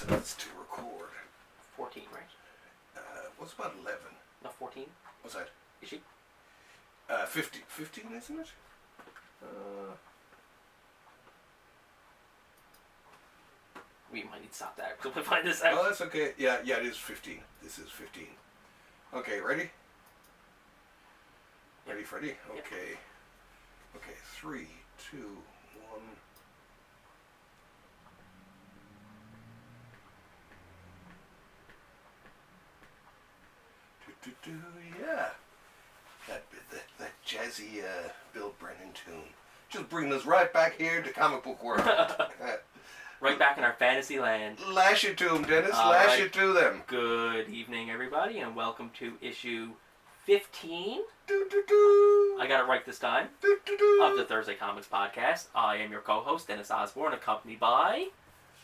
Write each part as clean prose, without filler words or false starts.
says to record. 14, right? What's about 11? No, 14. What's that? Is she? 15, isn't it? We might need to stop that until we find this out. Oh, that's okay. Yeah, it is 15. This is 15. Okay, ready? Ready, Freddy? Okay. Okay, 3, 2, 1. Yeah. That jazzy Bill Brennan tune. Just bringing us right back here to comic book world. Right back in our fantasy land. Lash it to them, Dennis. All Lash right. it to them. Good evening, everybody, and welcome to issue 15. Do-do-do. I got it right this time. Do-do-do. Of the Thursday Comics Podcast. I am your co-host, Dennis Osbourne, accompanied by...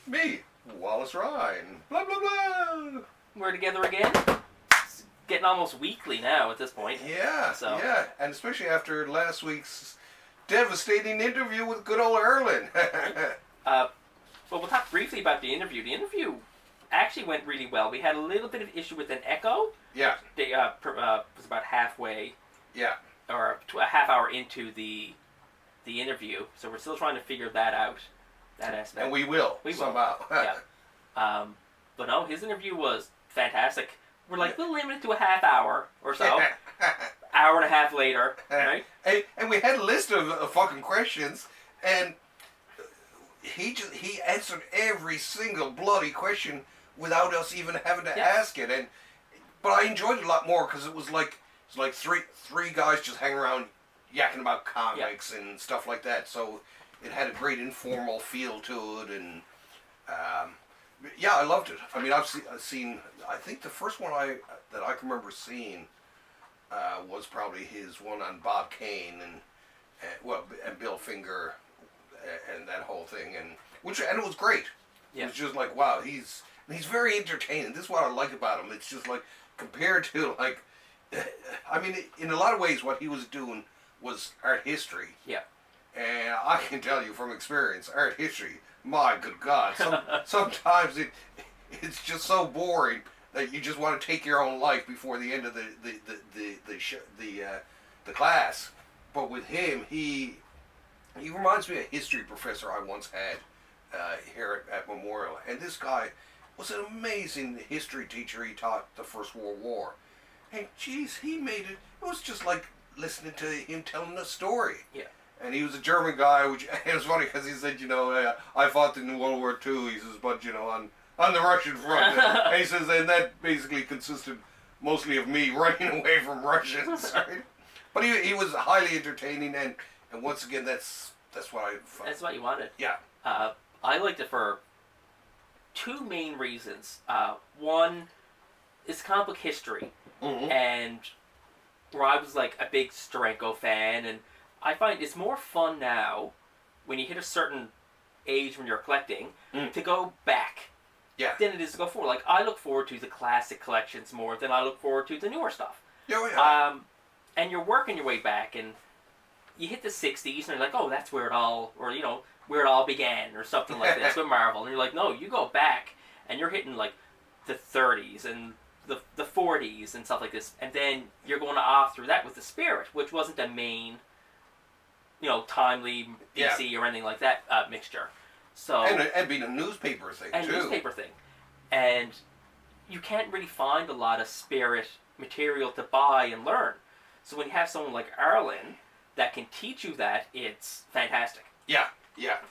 Me, Wallace Ryan. Blah, blah, blah. We're together again. It's getting almost weekly now at this point. Yeah, So. yeah. And especially after last week's devastating interview with good old Arlen. But we'll talk briefly about the interview. The interview actually went really well. We had a little bit of issue with an echo. Yeah. They was about halfway, Yeah. or a half hour into the interview. So we're still trying to figure that out, that aspect. And we will somehow. Yeah. But no, his interview was fantastic. We're like, we'll limit it to a half hour or so. Hour and a half later, right? And we had a list of fucking questions, and he answered every single bloody question without us even having to ask it. But I enjoyed it a lot more because it was like three guys just hanging around yakking about comics and stuff like that. So it had a great informal feel to it, and yeah, I loved it. I mean, I've seen. I think the first one that I can remember seeing was probably his one on Bob Kane and Bill Finger and that whole thing, and it was great. Yeah. It was just like, wow, he's very entertaining. This is what I like about him. It's just like compared to like, I mean, in a lot of ways, what he was doing was art history. Yeah. And I can tell you from experience, art history. My good God, sometimes it's just so boring that you just want to take your own life before the end of the class. But with him, he reminds me of a history professor I once had here at Memorial. And this guy was an amazing history teacher. He taught the First World War. And geez, he made it. It was just like listening to him telling a story. Yeah. And he was a German guy, which it was funny because he said, I fought in World War II. He says, but on the Russian front. And he says, and that basically consisted mostly of me running away from Russians. Right? But he was highly entertaining, and once again, that's what I found. That's what you wanted. Yeah. I liked it for two main reasons. One is comic book history, and where I was like a big Steranko fan, and I find it's more fun now when you hit a certain age when you're collecting to go back than it is to go forward. Like, I look forward to the classic collections more than I look forward to the newer stuff. Yeah. And you're working your way back, and you hit the 60s, and you're like, oh, that's where it all, or, where it all began, or something like this with Marvel. And you're like, no, you go back, and you're hitting, like, the 30s and the 40s and stuff like this. And then you're going off through that with the Spirit, which wasn't a main, timely DC or anything like that mixture. So and being a newspaper thing, And you can't really find a lot of Spirit material to buy and learn. So when you have someone like Arlen that can teach you that, it's fantastic. Yeah.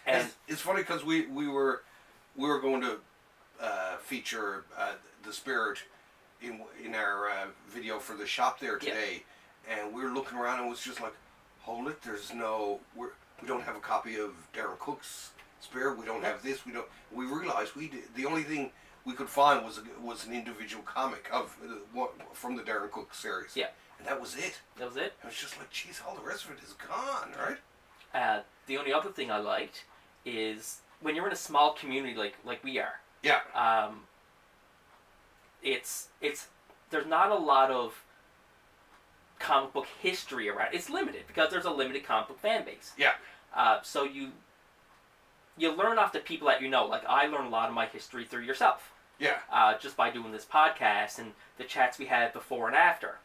And it's funny because we were going to feature the Spirit in our video for the shop there today, and we were looking around and it was just like, hold it, we don't have a copy of Darren Cook's Spirit. We don't have this. We realized the only thing we could find was an individual comic from the Darren Cook series. Yeah. And that was it. That was it. It was just like, geez, all the rest of it is gone, right? The only other thing I liked is when you're in a small community like we are. Yeah. There's not a lot of comic book history around. It's limited because there's a limited comic book fan base. Yeah. So you learn off the people that you know. Like, I learn a lot of my history through yourself. Yeah. Just by doing this podcast and the chats we had before and after.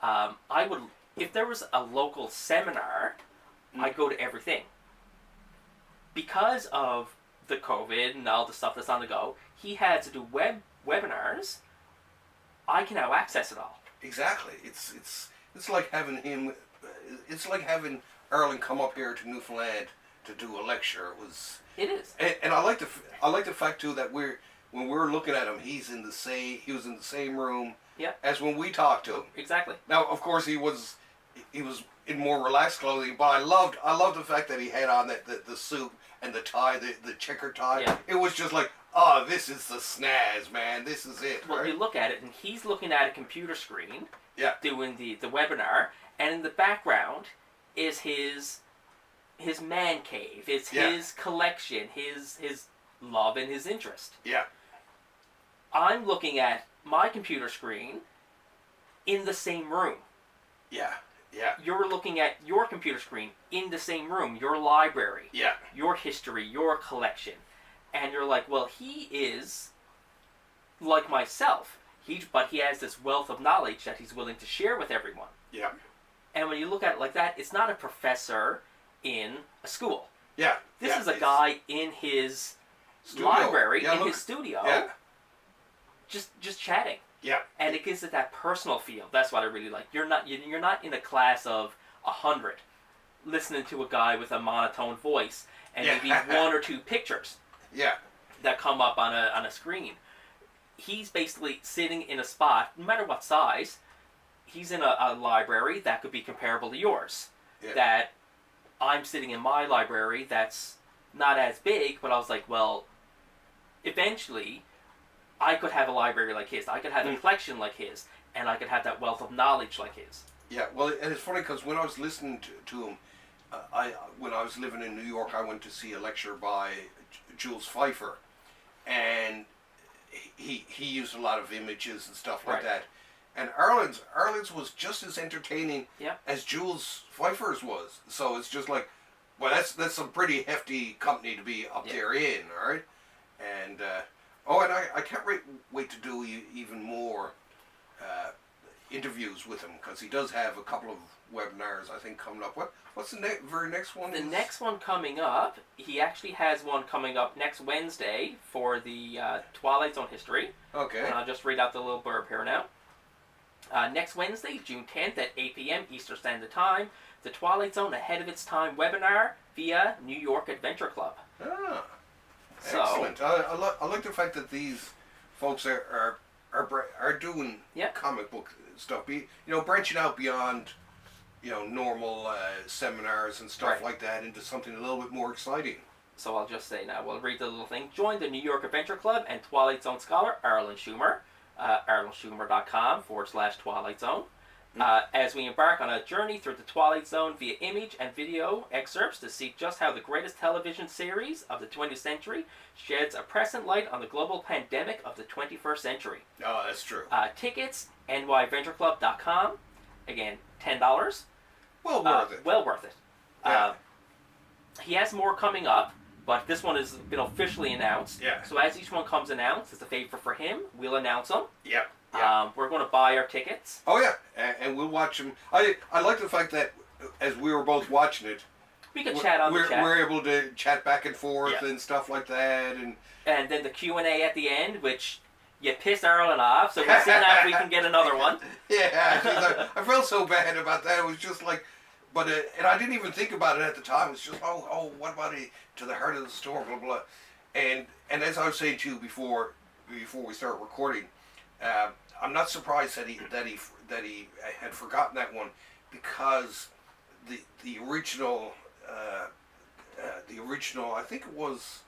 I would, if there was a local seminar, I'd go to everything. Because of the COVID and all the stuff that's on the go, he had to do webinars. I can now access it all. Exactly. It's like having him. It's like having Arlen come up here to Newfoundland to do a lecture. It is. And I like the fact too that when we're looking at him, he was in the same room as when we talked to him. Exactly. Now, of course, he was in more relaxed clothing, but I loved the fact that he had on the suit and the tie, the checker tie. Yeah. It was just like, this is the snaz, man. This is it. Well, right? you look at it, and he's looking at a computer screen, doing the webinar, and in the background is his man cave. It's his collection, his love and his interest. Yeah. I'm looking at my computer screen in the same room. Yeah. Yeah. You're looking at your computer screen in the same room, your library, Yeah. your history, your collection. And you're like, well, he is like myself. But he has this wealth of knowledge that he's willing to share with everyone. Yeah. And when you look at it like that, it's not a professor in a school. Yeah. This is a guy in his library, in his studio, just chatting. Yeah. And it gives it that personal feel. That's what I really like. You're not in a class of 100 listening to a guy with a monotone voice and maybe one or two pictures that come up on a screen. He's basically sitting in a spot, no matter what size. He's in a library that could be comparable to yours. Yeah. That I'm sitting in my library that's not as big, but I was like, well, eventually I could have a library like his. I could have a collection like his, and I could have that wealth of knowledge like his. Yeah, well, and it's funny because when I was listening to him, when I was living in New York, I went to see a lecture by Jules Pfeiffer, and he used a lot of images and stuff like that. And Arlen's was just as entertaining as Jules Pfeiffer's was. So it's just like, well, that's some pretty hefty company to be up there in, all right? And and I can't wait to do even more interviews with him because he does have a couple of webinars I think coming up. What's the very next one? The next one coming up, he actually has one coming up next Wednesday for the Twilight Zone history. Okay. And I'll just read out the little blurb here now. Next Wednesday, June 10th at 8 p.m. Eastern Standard Time, the Twilight Zone Ahead of Its Time webinar via New York Adventure Club. Ah, excellent. I like the fact that these folks are doing comic book stuff. Branching out beyond normal seminars and stuff like that into something a little bit more exciting. So I'll just say now, we'll read the little thing. Join the New York Adventure Club and Twilight Zone scholar Arlen Schumer. ArlenSchumer.com/Twilight Zone. As we embark on a journey through the Twilight Zone via image and video excerpts to see just how the greatest television series of the 20th century sheds a present light on the global pandemic of the 21st century. Oh, that's true. Tickets, nyadventureclub.com. Again, $10. Well worth it. Well worth it. Yeah. He has more coming up, but this one has been officially announced. Yeah. So as each one comes announced, it's a favor for him. We'll announce them. Yeah. We're going to buy our tickets. Oh yeah, and we'll watch them. I like the fact that as we were both watching it, we could chat on the chat. We're able to chat back and forth and stuff like that, and then the Q&A at the end, which you pissed Arlen off, so we'll see now if we can get another one. Yeah, I felt so bad about that. It was just like, but and I didn't even think about it at the time. It was just what about it? To the heart of the storm, blah blah. And as I was saying to you before we start recording, I'm not surprised that he had forgotten that one because the original I think it was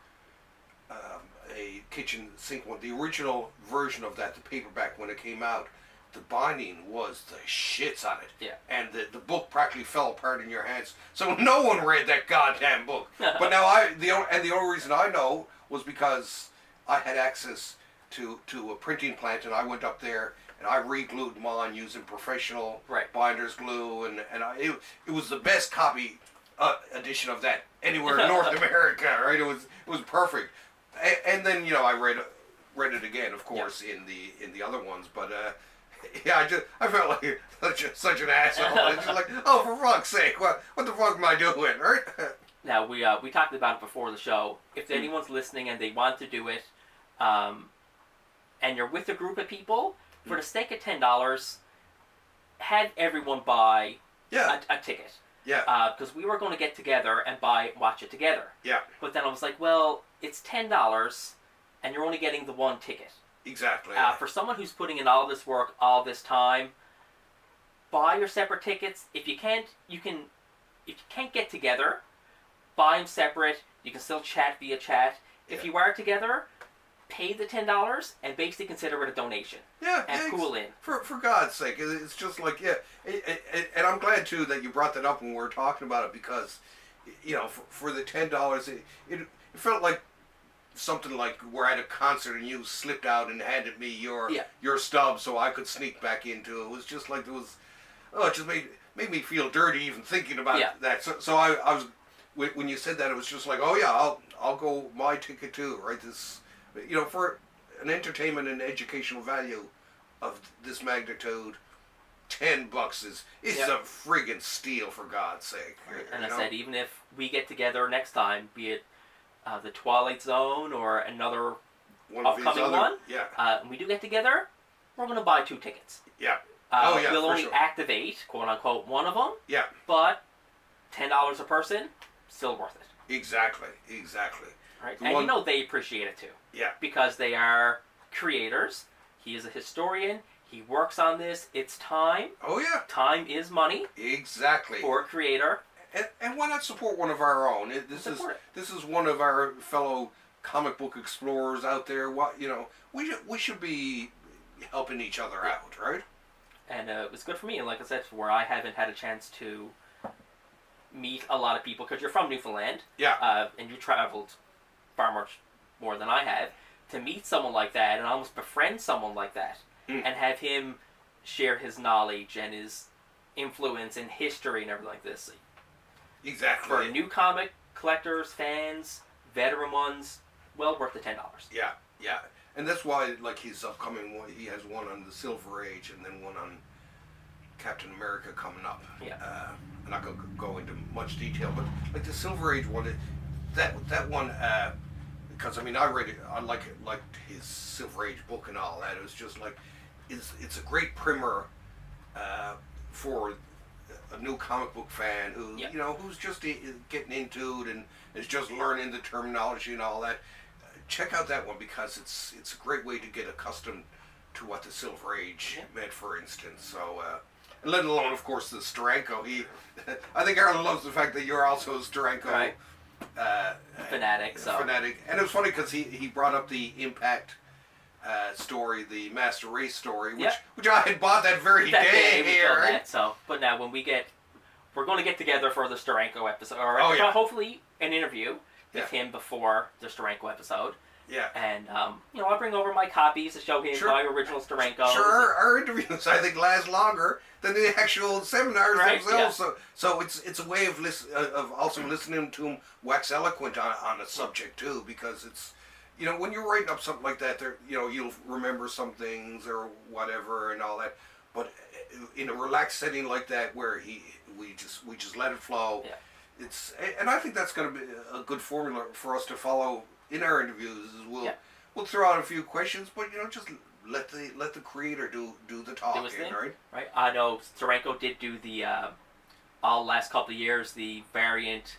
a kitchen sink one. The original version of that, the paperback when it came out, the binding was the shits on it. Yeah. And the book practically fell apart in your hands. So no one read that goddamn book. But now the only reason I know was because I had access to a printing plant, and I went up there and I re-glued mine using professional binder's glue, and it was the best copy edition of that anywhere in North America. Right? It was perfect. And then I read it again, of course, in the other ones. But yeah, I felt like such an asshole. It's just like, oh, for fuck's sake, what the fuck am I doing, right? Now we talked about it before the show. If anyone's listening and they want to do it, and you're with a group of people, for the sake of $10, have everyone buy a ticket. Yeah. Because we were going to get together and watch it together. Yeah. But then I was like, well, it's $10, and you're only getting the one ticket. Exactly. For someone who's putting in all this work, all this time, buy your separate tickets. If you can't get together, buy them separate. You can still chat via chat. If you are together, pay the $10 and basically consider it a donation. Yeah. And pool in. For God's sake, it's just like, and I'm glad too that you brought that up when we were talking about it, because, for the $10, it felt like something like we're at a concert and you slipped out and handed me your stub so I could sneak back into it. It was just like it just made me feel dirty even thinking about that. So I was, when you said that, it was just like, oh yeah, I'll go my ticket too, right? This, for an entertainment and educational value of this magnitude, $10 is a friggin' steal, for God's sake. And I said, even if we get together next time, be it the Twilight Zone or another upcoming one, and we do get together, we're going to buy 2 tickets. Yeah. We'll only activate, quote unquote, one of them. Yeah. But $10 a person, still worth it. Exactly. Right. And they appreciate it too. Yeah. Because they are creators. He is a historian. He works on this. It's time. Oh yeah. Time is money. Exactly. For a creator. And why not support one of our own? This is one of our fellow comic book explorers out there. We should be helping each other out, right? And it was good for me. And like I said, where I haven't had a chance to meet a lot of people, because you're from Newfoundland. Yeah. And you traveled far much more than I have. To meet someone like that and almost befriend someone like that, and have him share his knowledge and his influence in history and everything like this. Exactly. For new comic collectors, fans, veteran ones, well worth the $10. Yeah. And that's why, like, his upcoming one, he has one on the Silver Age and then one on Captain America coming up. Yeah. I'm not going to go into much detail, but like the Silver Age one, that one, because I read it, I liked his Silver Age book and all that. It was just like, it's a great primer for a new comic book fan who who's just getting into it and is just learning the terminology and all that. Check out that one, because it's a great way to get accustomed to what the Silver Age meant, for instance. So, let alone, of course, the Steranko. I think Arlen loves the fact that you're also a Steranko fanatic. Fanatic, and it was funny because he brought up the Impact story, the Master Race story, which I had bought that very day here. Right? But now when we're going to get together for the Steranko episode, or hopefully an interview with him before the Steranko episode. Yeah. And I'll bring over my copies to show him my original Steranko. Sure, our interviews I think last longer than the actual seminars themselves. Yeah. So it's a way of also listening to him wax eloquent on a subject too, because it's when you're writing up something like that, there you'll remember some things or whatever and all that, but in a relaxed setting like that where we just let it flow. Yeah. And I think that's going to be a good formula for us to follow in our interviews. We'll throw out a few questions, but just let the creator do the talking, right? Right. I know Steranko did do the all last couple of years the variant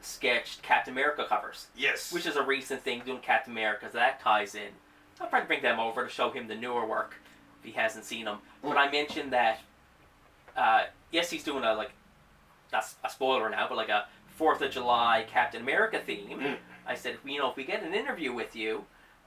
sketched Captain America covers. Yes. Which is a recent thing, doing Captain America, so that ties in. I'll probably bring them over to show him the newer work if he hasn't seen them. But I mentioned that yes, he's doing that's a spoiler now, but like a 4th of July Captain America theme. I said, if we get an interview with you,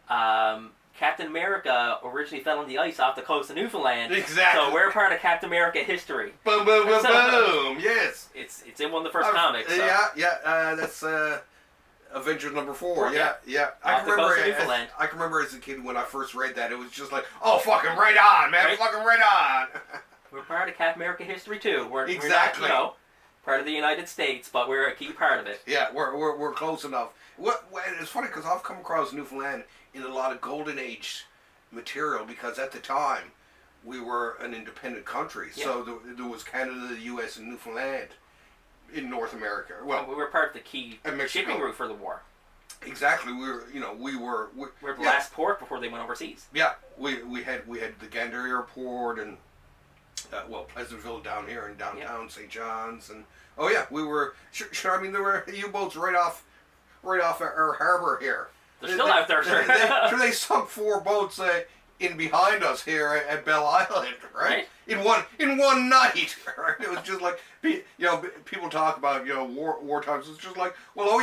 Captain America originally fell on the ice off the coast of Newfoundland. Exactly. So we're part of Captain America history. Boom, boom, boom, boom. Yes. It's in one of the first comics. So. Yeah. That's Avengers number 4. Yeah. I can remember as a kid when I first read that, it was just like, oh, fucking right on, man. Fucking right on. We're part of Captain America history too. We're exactly. not, part of the United States, but we're a key part of it. Yeah, we're close enough. It's funny because I've come across Newfoundland in a lot of Golden Age material because at the time we were an independent country. Yeah. So there was Canada, the U.S., and Newfoundland in North America. Well, and we were part of the key shipping route for the war. Exactly. We were the last port before they went overseas. Yeah, we had the Gander Airport and Pleasantville down here in downtown St. John's, and we were sure. I mean, there were U-boats right off our harbor here. They're still out there, sure. They sunk 4 boats in behind us here at Bell Island, right? In one night, right? It was just like, people talk about war times. It's just like, well,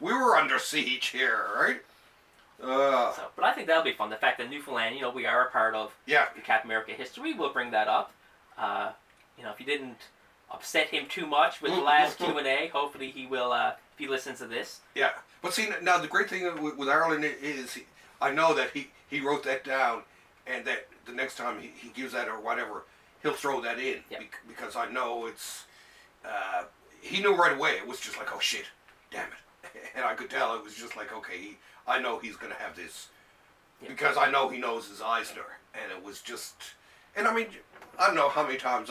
we were under siege here, right? But I think that'll be fun. The fact that Newfoundland, we are a part of the Captain America history. We'll bring that up. If you didn't upset him too much with the last Q&A, hopefully he will, if he listens to this. Yeah. But see, now the great thing with Arlen is I know that he wrote that down, and that the next time he gives that or whatever, he'll throw that in. Yep. Because I know it's, he knew right away. It was just like, oh shit, damn it. And I could tell it was just like, okay, I know he's going to have this. Yep. Because I know he knows his Eisner. And it was just, and I mean, I don't know how many times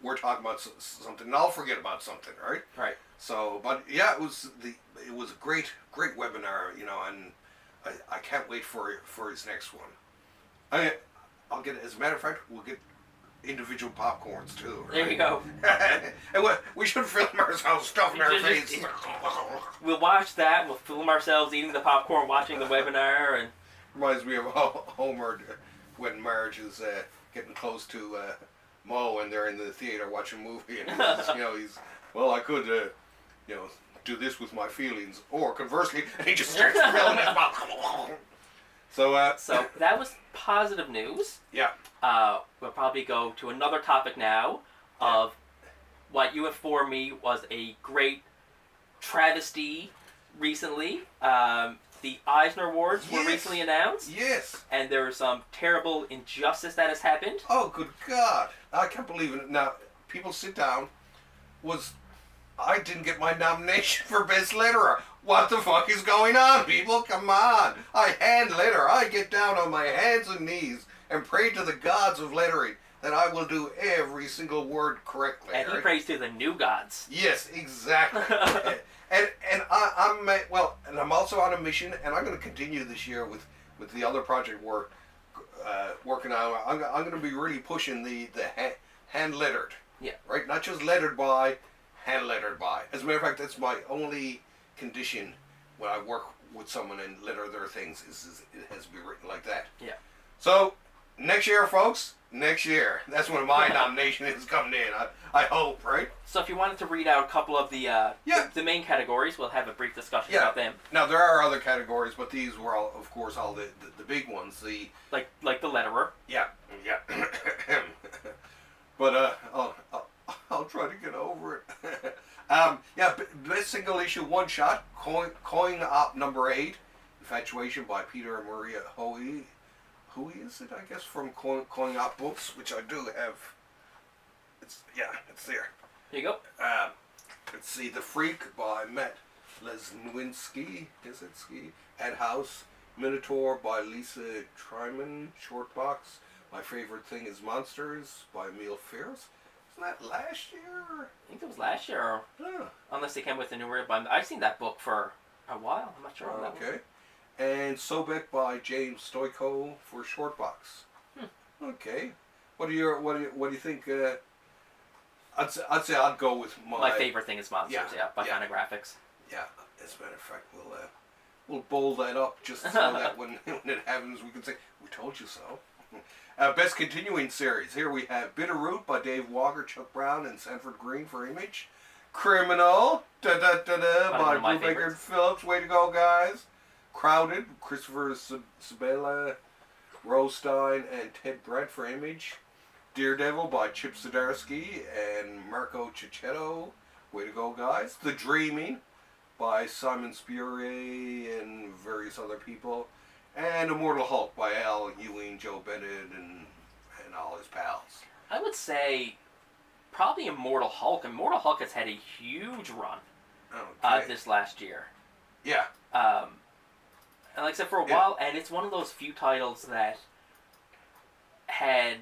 we're talking about something and I'll forget about something, right? Right. So, but yeah, it was a great webinar, and I can't wait for his next one. I'll get, as a matter of fact, we'll get individual popcorns too. Right? There you go. And we should film ourselves stuffing our face. We'll watch that. We'll film ourselves eating the popcorn, watching the webinar, and reminds me of Homer when Marge is getting close to Moe and they're in the theater watching a movie, and I could do this with my feelings, or conversely, and he just starts filling his mouth. So that was positive news. Yeah. We'll probably go to another topic now of what you informed me was a great travesty recently. The Eisner Awards were recently announced. Yes. And there was some terrible injustice that has happened. Oh, good God. I can't believe it. Now, people sit down. I didn't get my nomination for Best Letterer. What the fuck is going on, people? Come on. I hand letter. I get down on my hands and knees and pray to the gods of lettering that I will do every single word correctly. And he prays to the new gods. Yes, exactly. and I'm also on a mission, and I'm going to continue this year with the other project we're working on. I'm going to be really pushing the hand lettered. Yeah. Right? Not just lettered by, hand lettered by. As a matter of fact, that's my only condition when I work with someone and letter their things is it has to be written like that. Yeah. So, next year, folks, next year. That's when my nomination is coming in. I hope, right? So if you wanted to read out a couple of the main categories, we'll have a brief discussion about them. Now, there are other categories, but these were, all, of course, all the big ones. Like the letterer. Yeah. But I'll try to get over it. Best single issue one shot, Coin Op number 8, Infatuation by Peter and Maria Hoey. Who is it? I guess from Coin Op Books, which I do have. It's there. Here you go. Let's see, The Freak by Matt Lesniewski. Is it Ski? At House. Minotaur by Lisa Tryman. Shortbox. My Favorite Thing is Monsters by Emil Ferris. Wasn't that last year? I think it was last year. Unless they came with a new rip. I've seen that book for a while. I'm not sure on that one. Okay. And Sobek by James Stoico for Shortbox. Okay. What do you think? I'd say I'd go with My Favorite Thing is Monsters. By Fantagraphics. Yeah. As a matter of fact, we'll bold that up just so that when it happens, we can say we told you so. Best Continuing Series. Here we have Bitterroot by Dave Walker, Chuck Brown, and Sanford Green for Image. Criminal by Brubaker Phillips. Way to go, guys. Crowded, Christopher Sabella, Rostein, and Ted Brett for Image. Daredevil by Chip Zdarsky and Marco Cicchetto. Way to go, guys. The Dreaming by Simon Spurrier and various other people. And Immortal Hulk by Al Ewing, Joe Bennett, and all his pals. I would say probably Immortal Hulk. Immortal Hulk has had a huge run this last year. Yeah. And like I said, for a while, and it's one of those few titles that had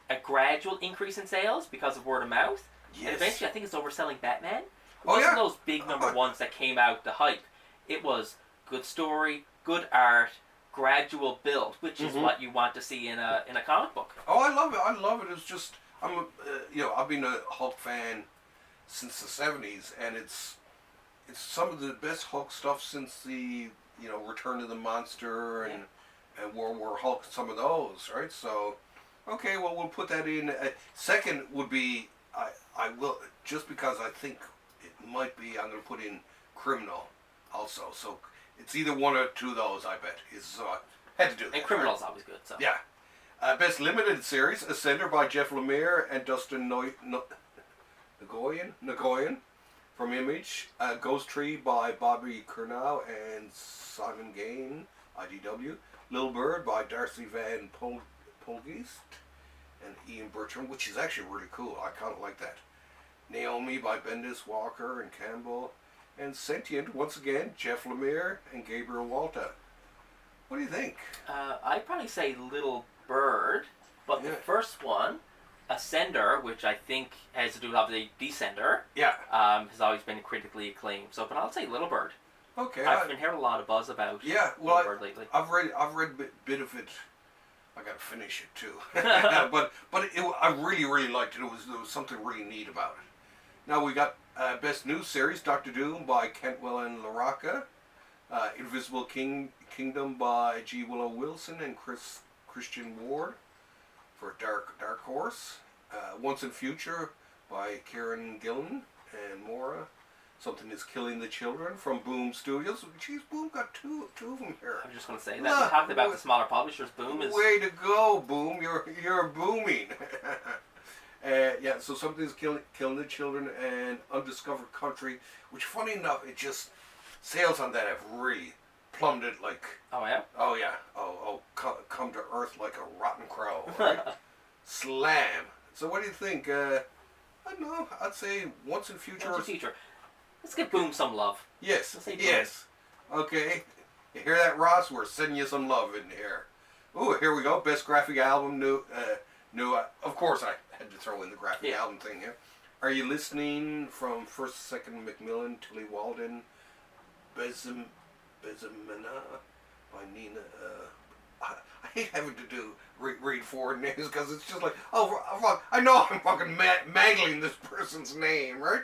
a gradual increase in sales because of word of mouth. Yes. And eventually, I think it's overselling Batman. It wasn't those big number ones that came out the hype. It was good story, good art, gradual build, which is what you want to see in a comic book. Oh, I love it. I love it. It's just I've been a Hulk fan since the '70s, and it's some of the best Hulk stuff since the Return of the Monster and World War Hulk. Some of those, right? So, okay, well we'll put that in. Second would be I will, just because I think it might be. I'm going to put in Criminal also. So it's either one or two of those. I bet had to do that. And Criminal's always good. So yeah. Best Limited Series, Ascender by Jeff Lemire and Dustin Nagoyan from Image. Ghost Tree by Bobby Curnow and Simon Gain, IDW. Little Bird by Darcy Van Polgeest and Ian Bertram, which is actually really cool. I kind of like that. Naomi by Bendis, Walker and Campbell. And Sentient, once again, Jeff Lemire and Gabriel Walter. What do you think? I'd probably say Little Bird, but the first one, Ascender, which I think has to do with the Descender, has always been critically acclaimed. So, but I'll say Little Bird. Okay. I've been hearing a lot of buzz about Little Bird lately. I've read a bit of it. I got to finish it too. but I really, really liked it. There was something really neat about it. Now we got Best New Series, Doctor Doom by Cantwell and Larocca. Invisible Kingdom by G. Willow Wilson and Christian Ward for Dark Horse. Once and Future by Kieran Gillen and Mora. Something is Killing the Children from Boom Studios. Jeez, Boom got two of them here. I was just going to say that. We talked about the smaller publishers. Boom is... Way to go, Boom. You're booming. So Something is Killing the Children and Undiscovered Country, which funny enough, it just... Sales on that have really plummeted like... Oh, yeah? Oh, yeah. Come to earth like a rotten crow. Right? Slam. So what do you think? I don't know. I'd say Once in Future. Once in Future. Let's give Boom some love. Yes. Yes. Okay. You hear that, Ross? We're sending you some love in here. Ooh, here we go. Best graphic album. New. Of course, I had to throw in the graphic album thing here. Are You Listening? From First Second Macmillan, Tilly Walden, Bezimena by Nina. I hate having to read forward names because it's just like, oh fuck, I know I'm fucking mangling this person's name, right?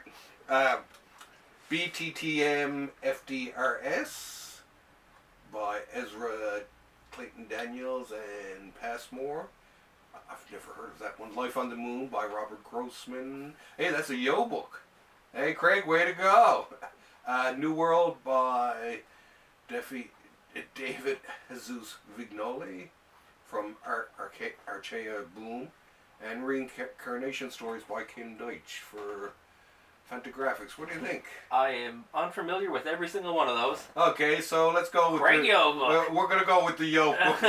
BTTM FDRS by Ezra Clayton Daniels and Passmore. I've never heard of that one. Life on the Moon by Robert Grossman. Hey, that's a Yo book. Hey, Craig, way to go. New World by David Jesus Vignoli from Archaea Boom. And Reincarnation Stories by Kim Deitch for Fantagraphics. What do you think? I am unfamiliar with every single one of those. Okay, so let's go with Craig Yo book. We're going to go with the Yo book.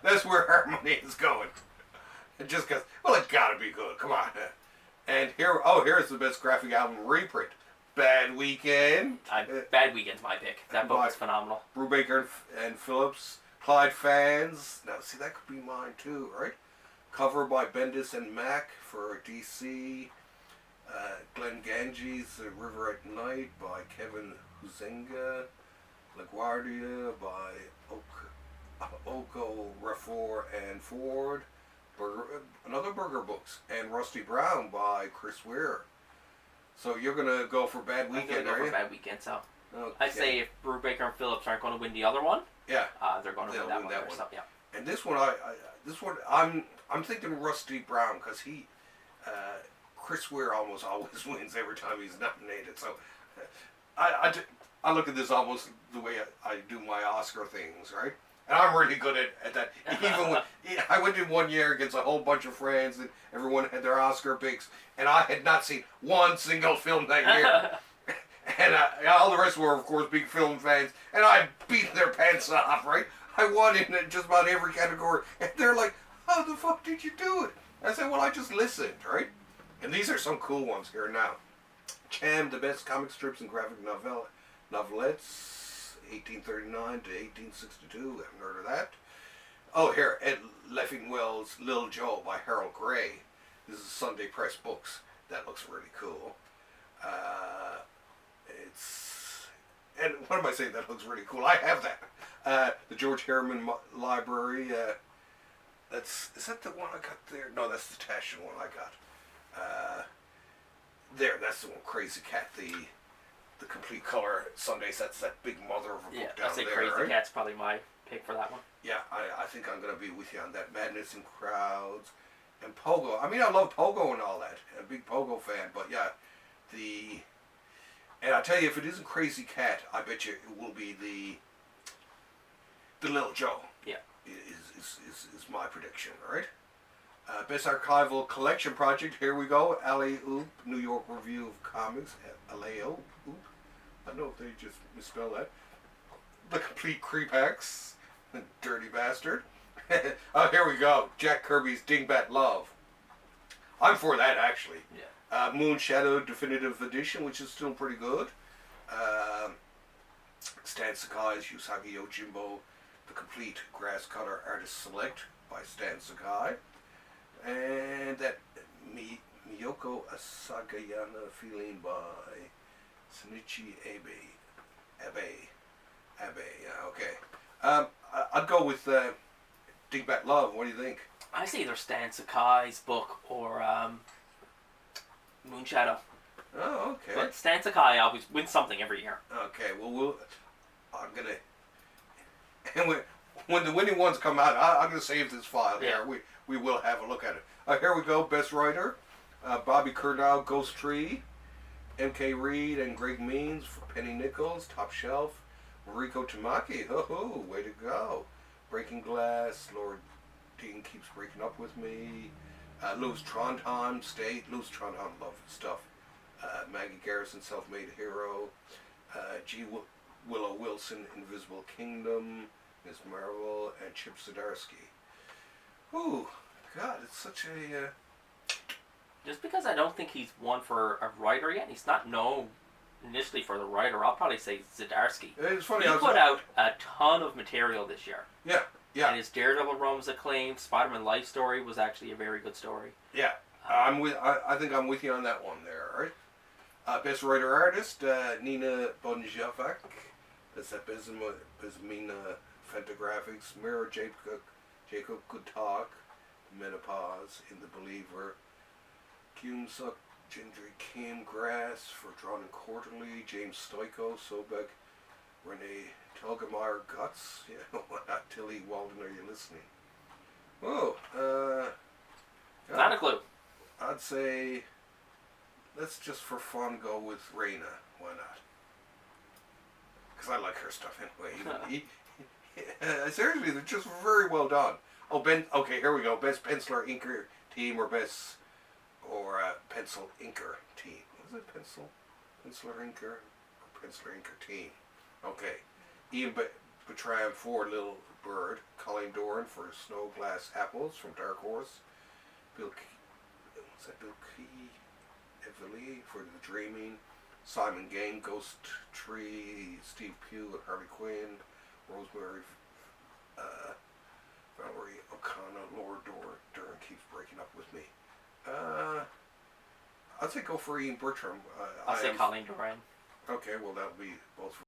That's where our money is going. Just because, well, it's got to be good. Come on. And here's the best graphic album reprint. Bad Weekend. Bad Weekend's my pick. That book is phenomenal. Brubaker and Phillips. Clyde Fans. Now, see, that could be mine too, right? Cover by Bendis and Mack for DC. Glenn Ganges, The River at Night by Kevin Huizenga. LaGuardia by Oko Rafour and Ford. Another Burger Books. And Rusty Brown by Chris Ware. So you're going to go for Bad Weekend, I'm going to go for Bad Weekend, so... Okay. I'd say if Brubaker and Phillips aren't going to win the other one, they're going to win that one. So, yeah. And this one, I'm thinking Rusty Brown because he, Chris Ware almost always wins every time he's nominated. So I look at this almost the way I do my Oscar things, right? And I'm really good at that. Even when I went in one year against a whole bunch of friends, and everyone had their Oscar picks, and I had not seen one single film that year. And all the rest were, of course, big film fans, and I beat their pants off, right? I won in just about every category, and they're like, "How the fuck did you do it?" I said, "Well, I just listened, right?" And these are some cool ones here now. Cham, the best comic strips and graphic novelettes, 1839 to 1862. Haven't heard of that. Oh, here, Ed Leffingwell's Lil Joe by Harold Gray. This is Sunday Press Books. That looks really cool. And what am I saying? That looks really cool. I have that. The George Harriman Library. Is that the one I got there? No, that's the Taschen one I got. There, that's the one. Crazy Cat, the complete color Sundays. That's that big mother of a book down there. I'd say Crazy right? Cat's probably my pick for that one. Yeah, I think I'm going to be with you on that. Madness in Crowds and Pogo. I mean, I love Pogo and all that. I'm a big Pogo fan, but yeah, and I tell you, if it isn't Crazy Cat, I bet you it will be the Little Joe. Yeah, is my prediction. All right. Best archival collection project. Here we go. Alley Oop, New York Review of Comics. Alley Oop. I don't know if they just misspelled that. The Complete Creepax. Dirty bastard. Oh, here we go. Jack Kirby's Dingbat Love. I'm for that, actually. Yeah. Moon Shadow Definitive Edition, which is still pretty good. Stan Sakai's Usagi Yojimbo, The Complete Grass Cutter Artist Select by Stan Sakai. And that Miyoko Asagayana feeling by Sunichi Abe, yeah, okay. I'd go with Dingbat Love. What do you think? I say either Stan Sakai's book or Moonshadow. Oh, okay. But Stan Sakai always wins something every year. Okay, well, I'm gonna, and when the winning ones come out, I'm gonna save this file here. We will have a look at it. Here we go. Best writer, Bobby Curnow, Ghost Tree, M.K. Reed and Greg Means for Penny Nichols, Top Shelf, Mariko Tamaki, way to go. Breaking Glass, Lord Dean Keeps Breaking Up With Me, Louis Trondheim, Louis Trondheim, love his stuff. Maggie Garrison, Self-Made Hero, Willow Wilson, Invisible Kingdom, Ms. Marvel, and Chip Zdarsky. Ooh, God, it's such a... Just because I don't think he's won for a writer yet, he's not known initially for the writer, I'll probably say Zdarsky. It's funny. He put out a ton of material this year. Yeah. And his Daredevil run was acclaimed. Spider-Man Life Story was actually a very good story. Yeah. I think I'm with you on that one there, all right? Best writer artist, Nina Bonjovac. That's that Bismina Fantagraphics. Mirror Jacob Good Talk. Menopause in the Believer. Kyun Suk Gendry Kim Grass for Drawn and Quarterly. James Stoico, Sobek. Renee Telgemeier Guts. Yeah, Tilly Walden, are you listening? Oh, Not a clue. I'd say let's just for fun go with Raina. Why not? Because I like her stuff anyway. Seriously, they're just very well done. Oh, okay, here we go. Best penciler inker team or pencil inker team. Was it penciler inker or penciler inker team? Okay. Ian Bertram for Little Bird. Colleen Doran for Snow Glass Apples from Dark Horse. Bill Key Evely for The Dreaming. Simon Gang, Ghost Tree. Steve Pugh and Harley Quinn. Rosemary Valerie O'Connor. Laura Dern Keeps Breaking Up With Me. I'd say go for Ian Bertram. I'll say Colleen Doran. Okay, well that'll be both